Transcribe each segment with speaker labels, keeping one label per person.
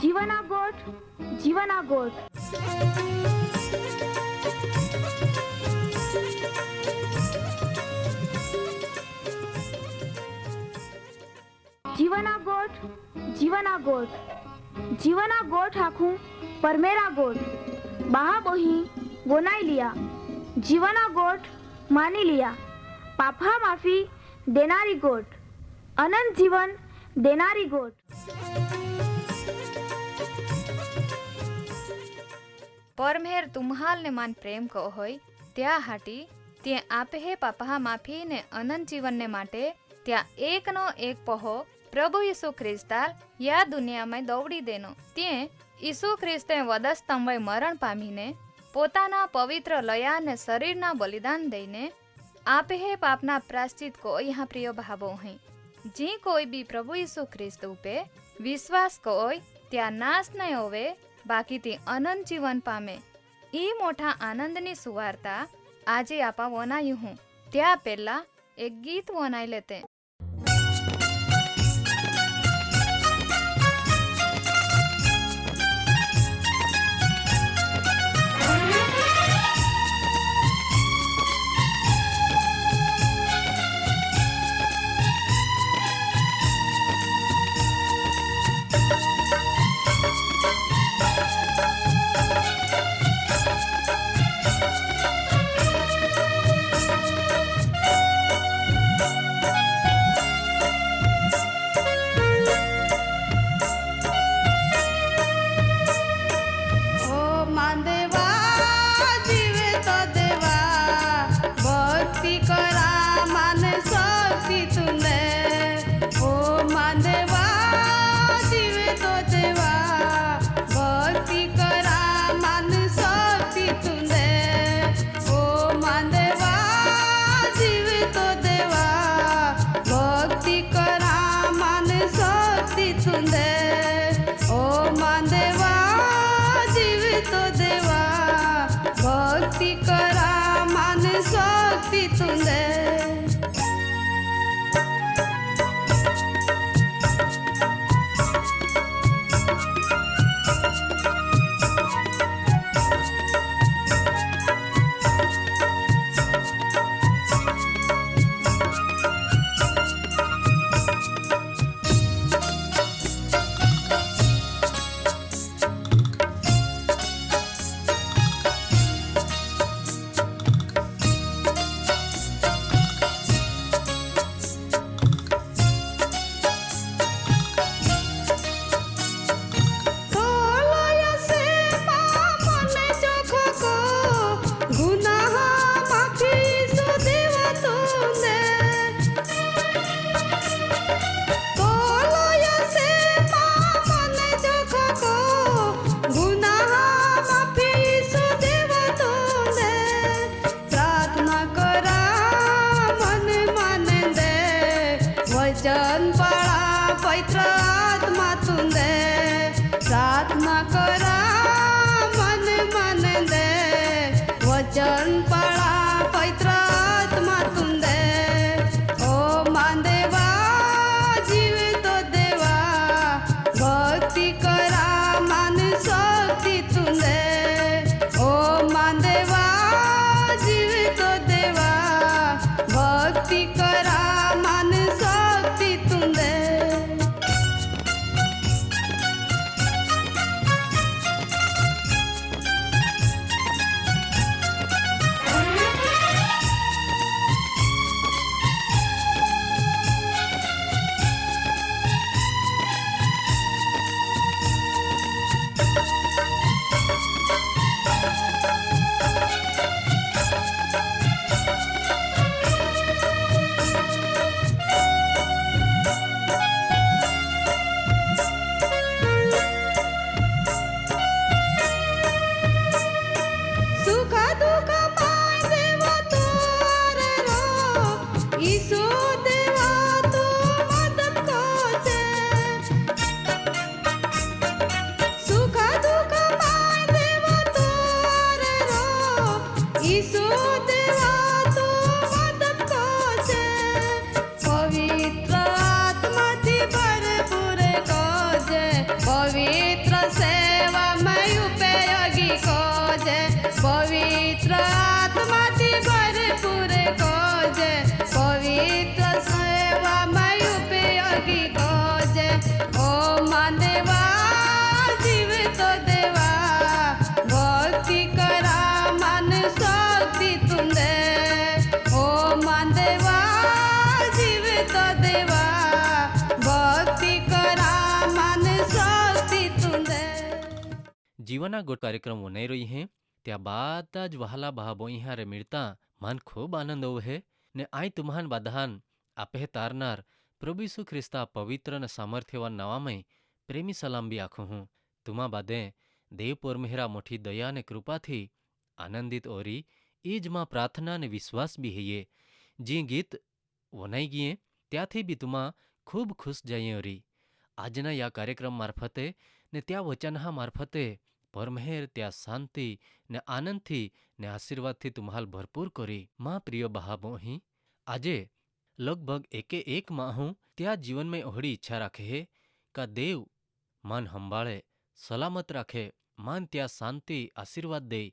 Speaker 1: જીવના ગોઠ જીવના ગોઠ જીવના ગોઠ જીવના ગોઠ જીવના ગોઠ આખું પરમેરા ગોઠ બહા બોહી ગોનાઈ लिया जीवना गोठ मानी लिया पापा माफी देनारी गोठ अनंत जीवन देनारी गोठ।
Speaker 2: परमेर तुम्हाल ने मान प्रेम को होय त्या हाटी ते आपे हे पापा माफी ने अनंत जीवन ने माटे त्या एक नो एक पहो प्रभु यीशु ख्रिस्ताल या दुनिया में दौड़ी देनो ते यीशु ख्रिस्ते वधस्तंभे मरण पामीने પોતાના પવિત્ર લયા ને શરીરના બલિદાન દઈને આપે હે પાપના પ્રાશ્ચિત को यहाँ प्रिय भावो हैं जी कोई भी प्रभु यीशु ख्रिस्त पे विश्वास कोई त्या नाश नहीं होवे बाकी ती अनंत जीवन पामे ई मोठा आनंदनी सुवार्ता आजे आपा वनायु हूँ त्या पहला एक गीत वनाई लेते।
Speaker 3: સેવામાં ઉપયોગી કોજે, પવિત્ર આત્માથી ભરપૂર કોજે, પવિત્ર સેવામાં ઉપયોગી કોજે. ઓ માનવા જીવતો દેવા, ભક્તિ કરા મન શક્તિ તુંદે. ઓ માનવા જીવતો દેવા, ભક્તિ કરા મન શક્તિ તુંદે.
Speaker 4: जीवना गोट कार्यक्रम वनाई रही हैं त्या बाता ज वहाला भाबो हारे मिलता मन खूब आनंद हो है ने आई तुम्हान बाधान आपे तारनार प्रभु यीशु ख्रिस्ता पवित्र न सामर्थ्यवान नावामय प्रेमी सलाम भी आखो हूँ. तुमा बादे देव परमेहरा मोठी दया ने कृपा थी आनंदित ओरी ईज मां प्रार्थना ने विश्वास भी है जी गीत वनाई गए त्याथी भी तुमा खूब खुश जाइए ओरी. આજના યા કાર્યક્રમ મારફતે ને ત્યાં વચનહા મારફતે પરમેર ત્યાં શાંતિ ને આનંદથી ને આશીર્વાદથી તુમ્હાલ ભરપૂર કરી. માં પ્રિય બહાબો અહીં આજે લગભગ એકે એક માં હું ત્યાં જીવનમાં ઓહડી ઈચ્છા રાખે હે કા દેવ માન સંભાળે સલામત રાખે, માન ત્યાં શાંતિ આશીર્વાદ દે,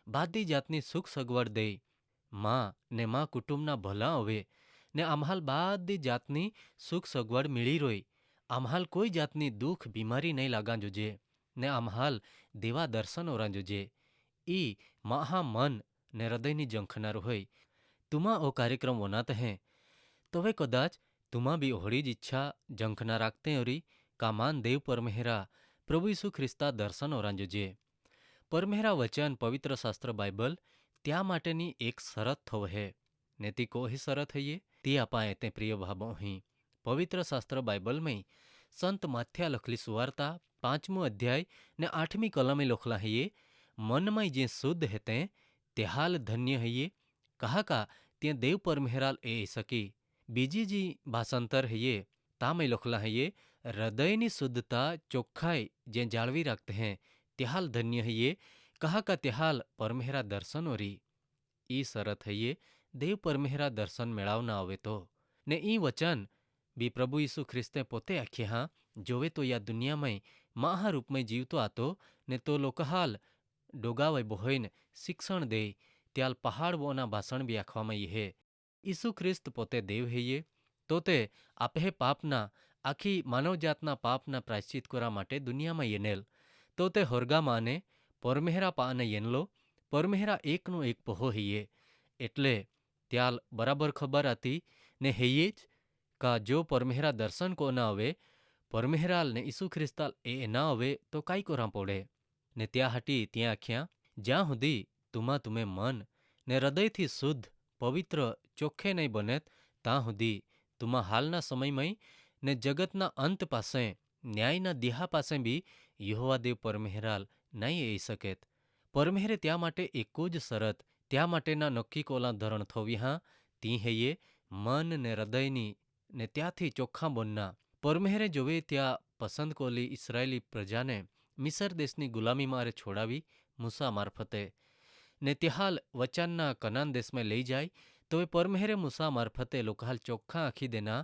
Speaker 4: બાદી જાતની સુખ સગવડ દે, માં ને માં કુટુંબના ભલા હવે ને આમ્હાલ બાદી જાતની સુખ સગવડ મિળી રોય, આમ્હાલ કોઈ જાતની દુઃખ બીમારી નહીં લાગા જોજે ને આમ્હાલ દેવા દર્શન ઓરા જોજે. ઈ મહા મન ને હૃદયની ઝંખનાર હોય. તુમા ઓ કાર્યક્રમ વનાત હે તો વે કદાચ તુમા બી ઓહળી જ ઈચ્છા ઝંખના રાખતે ઓરી કામાન દેવ પરમેહરા પ્રભુ ઈસુ ખ્રિસ્તા દર્શન ઓરા જોજે. પરમેહરા વચન પવિત્ર શાસ્ત્ર બાઇબલ ત્યાં માટેની એક શરત થવ હે ને તી કોઈ શરત હૈયે તે અપાય તે પ્રિય ભાબો અહીં પવિત્ર શાસ્ત્ર બાઇબલમાં સંત માથ્યા લખલી સુવાર્તા 5મો અધ્યાય ને 8મી કલમે લખલા હૈયે મનમાં જે શુદ્ધ હેતે તે હાલ ધન્ય હૈયે કહા કા ત્યાં દેવ પરમેહરાલ એ સકી. બીજી જી ભાષાંતર હૈયે તામે લખલા હૈયે હૃદયની શુદ્ધતા ચોખ્ખાઈ જે જાળવી રાખતે હૈ તે હાલ ધન્ય હૈયે કહા કા તે હાલ પરમેહરા દર્શન ઓરી. ઈ શરત હૈયે દેવ પરમેહરા દર્શન મેળવના આવે તો ને ઈ વચન બી પ્રભુ ઈસુ ખ્રિસ્તે પોતે આખી હા જોવે તો યા દુનિયામાં મહારૂપમાં જીવતો આતો ને તો લોકહાલ ડોગાવાય બોહોઈને શિક્ષણ દે ત્યાલ પહાડ બોના ભાષણ બી આખવામાં હે. ઈસુ ખ્રિસ્ત પોતે દેવ હૈયે તો તે આપે પાપના આખી માનવજાતના પાપના પ્રાયશ્ચિત કરવા માટે દુનિયામાં યેનેલ તો તે હોરગામાને પરમેહરા પાને યેનલો પરમેહરા એકનો એક પહો હૈયે. એટલે ત્યાલ બરાબર ખબર હતી ને હૈયે જ કા જો પરમેહરા દર્શન કો ના આવે પરમેહરાલ ને ઈસુ ખ્રિસ્તાલ એ ના આવે તો કાંઈ કોરા પડે ને ત્યાં હટી ત્યાં આખ્યા જ્યાં સુધી તુમા તુમે મન ને હૃદયથી શુદ્ધ પવિત્ર ચોખ્ખે નહીં બનેત ત્યાં સુધી તુમા હાલના સમયમાં ને જગતના અંત પાસે ન્યાયના દિહા પાસે બી યહોવા દેવ પરમેહરાલ નહીં એ શકેત. પરમેહરે ત્યાં માટે એકો જ શરત ત્યાં માટેના નક્કી કોલા ધરણ થવી હા તી હૈયે મન ને હૃદયની ને ત્યાંથી ચોખ્ખા બનના. પરમેહરે જોવે ત્યાં પસંદ કોલી ઇસરાયેલી પ્રજાને મિસર દેશની ગુલામી મારે છોડાવી મૂસા મારફતે ને ત્યાહાલ વચનના કનાન દેશમાં લઈ જાય તો એ પરમેહરે મૂસા મારફતે લોકહાલ ચોખ્ખા આખી દેના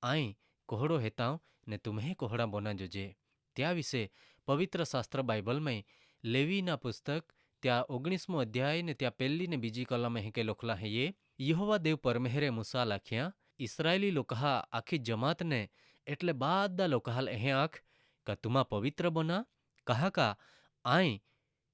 Speaker 4: આઈ કોહડો હેતાવ ને તુમ્હે કોહડા બોના જોજે. ત્યાં વિશે પવિત્ર શાસ્ત્ર બાઇબલમાં લેવીના પુસ્તક ત્યાં 19મો અધ્યાય ને ત્યાં પહેલી ને બીજી કલમે હેકે લખલા હૈયે યહોવા દેવ પરમેહરે મૂસા લાખ્યા ઇસરાયેલી લોકહા આખી જમાતને એટલે બાદા લોકહાલ એહે આંખ કા તુમા પવિત્ર બના કહા કા આઈ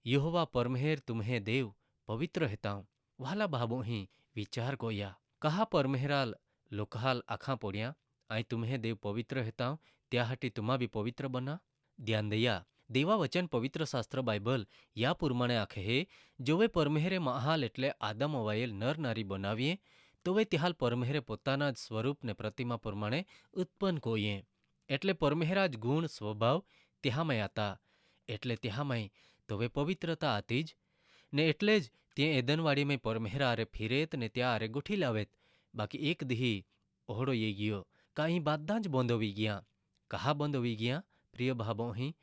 Speaker 4: યહોવા પરમેહર તુમ્હે દેવ પવિત્ર હેતાઉં. વાલા બાબો અહીં વિચાર કોયા કહા પરમેહરાલ લોકહાલ આખા પોડ્યા આઈ તુમ્હે દેવ પવિત્ર હેતાઉં ત્યાં હટી તુમા બી પવિત્ર બના. ધ્યાન દયા દેવા વચન પવિત્ર શાસ્ત્ર બાઇબલ યા પુરમાણે આખે હે જોવે પરમેહરે મહાલ એટલે આદમ અવાયેલ નર નારી બનાવીએ તો વે ત્યાલ પરમેહરે પોતાના જ સ્વરૂપ ને પ્રતિમા પ્રમાણે ઉત્પન્ન કોઈએ એટલે પરમેહરા જ ગુણ સ્વભાવ ત્યાંમાં આતા એટલે ત્યાંમાં તો વે પવિત્રતા આતી જ ને એટલે જ ત્યાં એદનવાડીમાં પરમેહરા આરે ફિરેત ને ત્યાં આરે ગોઠી લાવેત. બાકી એક દિહી ઓહડો યે ગયો કાંઈ બધા જ બંધોવી ગયા. કહા બંધોવી ગયા પ્રિય ભાબો અહીં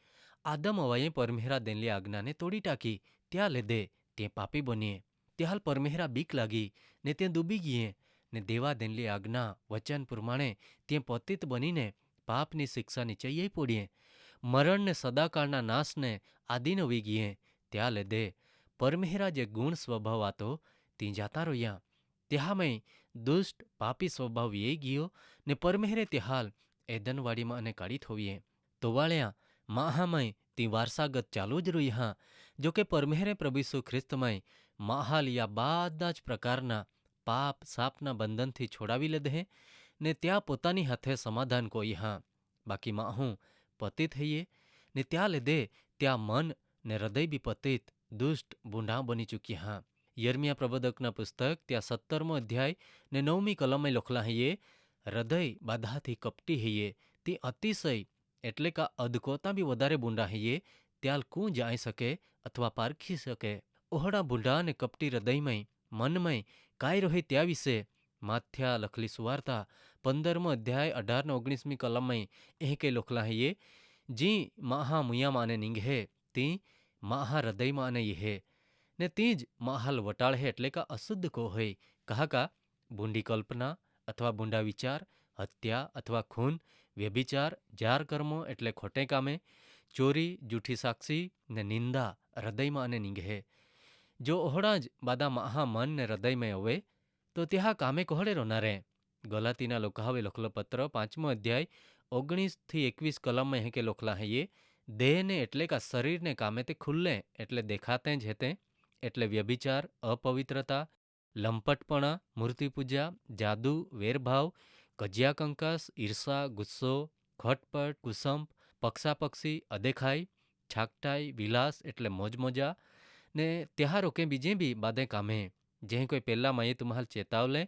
Speaker 4: આદમ અવાએ પરમેહરા દેનલી આજ્ઞાને તોડી ટાંકી ત્યાં લેદે તે પાપી બનીએ ત્યાલ પરમેહરા બીક લાગી ને તે ડૂબી ગઈએ ને દેવા દેનલી આજ્ઞા વચન પ્રમાણે તે પતિત બનીને પાપની શિક્ષા નીચે પડીએ. मरण ने सदाकाळना नाशने आदि न वीगिये त्या लेदे परमेहरा जे गुण स्वभाव आतो ती जाता रोया त्यामय दुष्ट पापी स्वभाव ये गियो ने परमेहरे त्याहाल एदनवाड़ी में अने काढ़ी थोवीए तो वाळ्या महामय ती वारसागत चालू ज रही हाँ जो के परमेहरे प्रभु यीशु ख्रिस्तमय महाल या बादा ज प्रकारना पाप सापना बंधन थी छोड़ावी લીધે ने त्या पोतानी हाथे समाधान कोई हाँ बाकी माहू पतित है ने त्या લીધે त्या मन ने हृदय भी पतित दुष्ट बूढ़ा बनी चुकी हाँ। यर्मिया प्रबोधकना पुस्तक त्या 17मो अध्याय ने 9મી कलम में लखला है हृदय बाधा थी कपटी है ती अतिशय एटले का अधकोता भी वधारे बूंढा है त्याल कू जाई सके अथवा पारखी सके ओहड़ा बूढ़ा ने कपटी हृदयमय मनमय काय रहे त्या विषे माथ्या लखली सुवार्ता 15मो अध्याय 18 ने 19મી कलम में एह के लखला है जी महा मुया माने निंगे ती महा हृदय माने ये ने तीज महाल वटाड़ है एटले का अशुद्ध को है कहा का बूंडी कल्पना अथवा बूंडा विचार हत्या अथवा खून व्यभिचार जार कर्मो एटले खोटे कामे चोरी जूठी साक्षी ने निंदा हृदय माने निंगे जो ओहड़ा ज बादा महा मन ने हृदय में होवे तो त्या कामे कोहड़े रोनारे गलातीना लोकावे लखलो पत्र 5मो अध्याय 19 થી 21 कलम में के लोखला है ये देह ने एटले का शरीर ने कामे ते खुल्ले एटले देखाते ज हेते एटले व्यभिचार अपवित्रता लंपटपणा मूर्तिपूजा जादू वेरभाव कजिया कंकास ईर्षा गुस्सो खटपट कुसंप पक्षापक्षी अदेखाई छाकटाई विलास एटले मोजमोजा ने त्या रोके बीजे भी बाधे कामे जे कोई पहला माये तुम्हाल चेतावले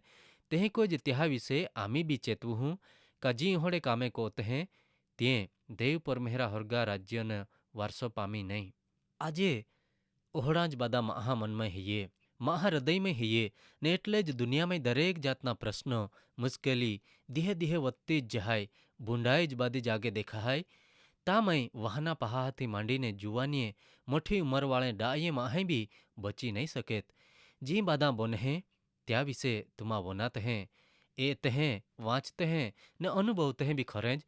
Speaker 4: ते कोई जे त्या विषे आमी भी चेतवू हूँ का जी होड़े कामे कोते हैं ते देव परमेहरा हरगा राज्य ने वारसो पामी नहीं आजे ओहड़ा ज बादा महा मन में है महा हृदय में है ने एटले ज दुनिया में दरेक जातना प्रश्नो मुश्केली दिहे दिहे वत्ती ज जहाय बूंढाई ज बादी जागे देखा है तामय वहाना पहा थी मांडी ने जुवानीए मोटी उमर वाले डाये माहे भी बची नहीं सकेत जी बादा बोने त्या विषे तुमा वोनात हैं ए तहें वाँचते हैं ने अनुभवते हैं भी खरेंज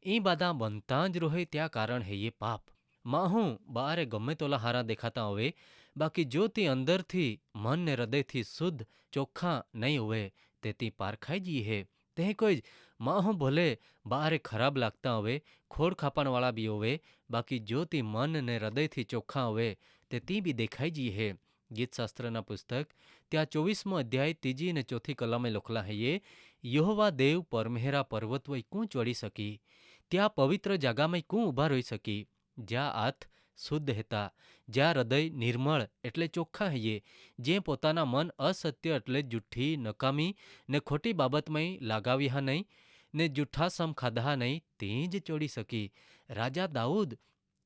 Speaker 4: ई बादा बनता ज रोहे त्या कारण है ये पाप माहू बारे गमे तोला हारा देखाता होवे बाकी जो ती अंदर थी मन ने हृदय थी शुद्ध चोखा नहीं हुए ते ती पारखाई जी है ते कोई माहू भले बारे खराब लागता होवे खोड़ खापण वाला भी होवे बाकी जो ती मन ने हृदय थी चोखा हुए ते ती भी देखाई जी है। गीत शास्त्रना पुस्तक त्या 24मो अध्याय 3 ने 4 कलम में लखला है ये यहोवा देव परमेहरा पर्वत वही कू चढ़ी सकी त्या पवित्र जगह में कू उभा रही सकी ज्या आथ शुद्ध हेता ज्या हृदय निर्मल एटले चोख्खा है जे पोताना मन असत्य एटले जूठी नकामी ने खोटी बाबत में लगाव्या नहीं ने जूठा सम खाधा नहीं तेज चोड़ी सकी राजा दाऊद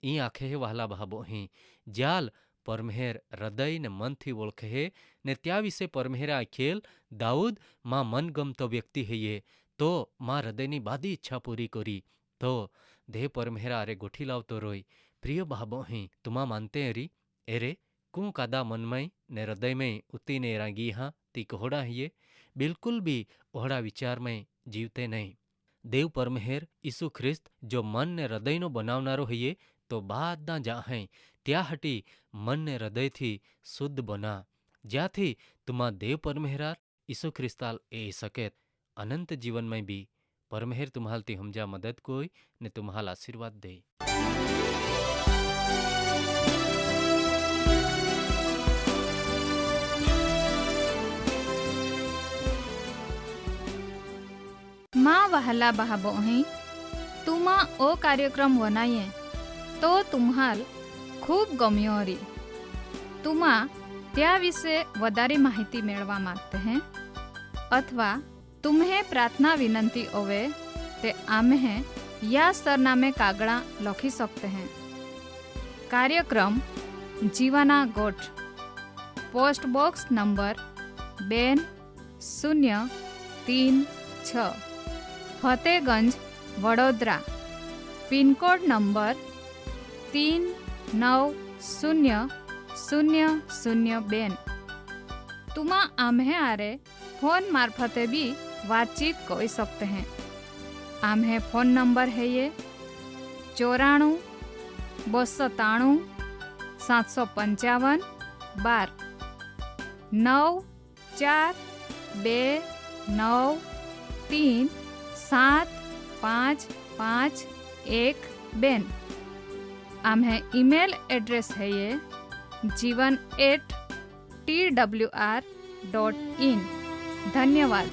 Speaker 4: ई आखे है वहला भाबो ही ज्याल परमेहर हृदय ने मन थी ओळखे है ने त्या विषे परमेहरे आखेल दाऊद मां मन गमतो व्यक्ति है ये तो मां हृदयनी बादी इच्छा पूरी करी तो देह परमेहरा अरे गोठी लावतो रोय प्रिय भाबो ही तुमा मानते अरी एरे कू कादा मनमय ने हृदयमय उती ने रागी हाँ ती कोहड़ा है बिल्कुल भी ओहड़ा विचार में जीवते नहीं देव परमेहर ईसु ख्रिस्त जो मन ने हृदयनो बनावनारो है तो बादा जा है त्या हटी मन ने हृदय थी शुद्ध बना ज्याथी तुमा देव परमेहरार ईसु ख्रिस्ताल ए सकेत अनंत जीवन में भी परमेहर तुम्हाल ती हमजा मदद कोई ने तुम्हाल आशीर्वाद दे।
Speaker 2: माँ वहला बहाबो हैं तुमा ओ कार्यक्रम वनाये तो तुम्हाल खूब गम्यो री तुमा त्या विषे वधारे माहिती मेळवा मागते हैं अथवा तुम्हें प्रार्थना विनंती होवे ते आम्हे या सरनामे कागड़ा लखी सकते हैं। कार्यक्रम जीवाना गोठ post box number 2036 Fatehganj Vadodara pin code number 390002 तुमा आम्हे आरे फोन मार्फते भी बातचीत कर सकते हैं। आम्हे फोन नंबर है ये 94 293 755 12 आम है ईमेल एड्रेस है ये जीवन@twr.in। धन्यवाद।